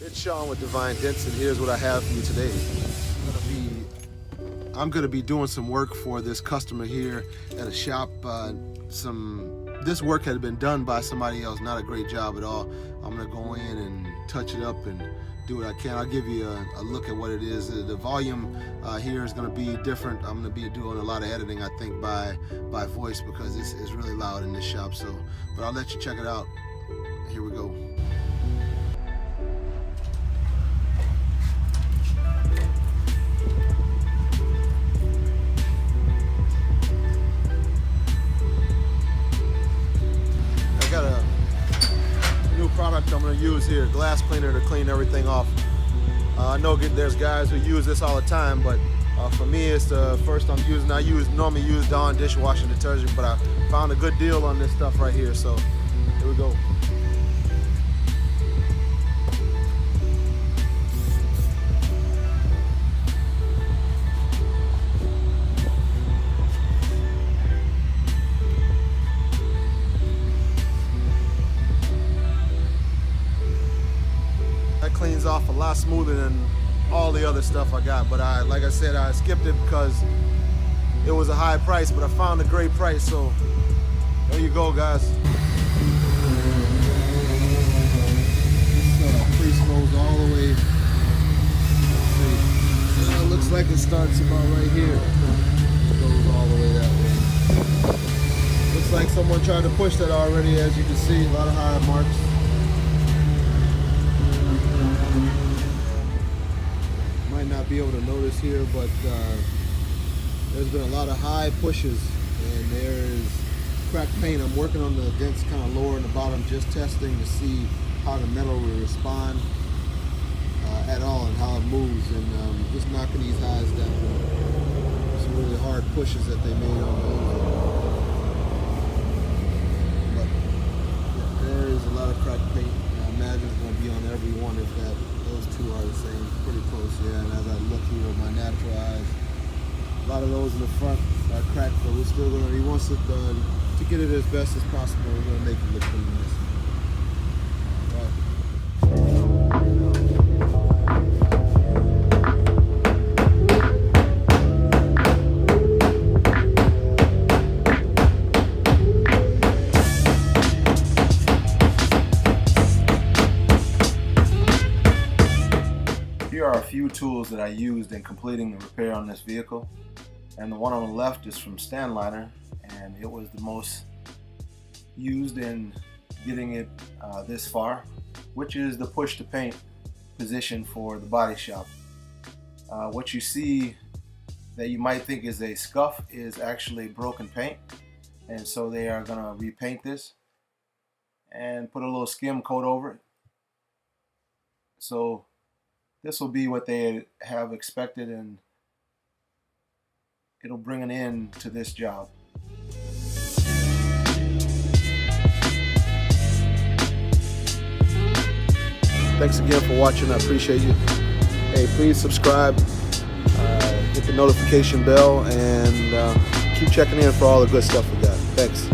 It's Sean with Divine Dents, and here's what I have for you today. I'm gonna be doing some work for this customer here at a shop. This work had been done by somebody else, not a great job at all. I'm gonna go in and touch it up and do what I can. I'll give you a look at what it is. The volume here is gonna be different. I'm gonna be doing a lot of editing, I think, by voice because it's really loud in this shop. But I'll let you check it out. Here we go. Got a new product I'm going to use here, glass cleaner, to clean everything off. I know there's guys who use this all the time, but for me it's the first I'm using. I normally use Dawn dishwashing detergent, but I found a good deal on this stuff right here, so here we go. That cleans off a lot smoother than all the other stuff I got, but like I said, I skipped it because it was a high price, but I found a great price, so there you go, guys. This crease goes all the way. It looks like it starts about right here. It goes all the way that way. Looks like someone tried to push that already, as you can see, a lot of high marks. Might not be able to notice here, but there's been a lot of high pushes, and there's cracked paint. I'm working on the dents kind of lower in the bottom, just testing to see how the metal will respond at all and how it moves, and just knocking these highs down. Some really hard pushes that they made on those. But yeah, there is a lot of cracked paint. I imagine it's going to be on every one if those two are the same, pretty close, yeah. And as I look here with my natural eyes, a lot of those in the front are cracked, but we're still going to, he wants it to get it as best as possible. We're going to make it look pretty nice. Here are a few tools that I used in completing the repair on this vehicle, and the one on the left is from Stanliner, and it was the most used in getting it this far, which is the push to paint position for the body shop. What you see that you might think is a scuff is actually broken paint, and so they are going to repaint this and put a little skim coat over it. So this will be what they have expected, and it'll bring an end to this job. Thanks again for watching. I appreciate you. Hey, please subscribe, hit the notification bell, and keep checking in for all the good stuff we got. Thanks.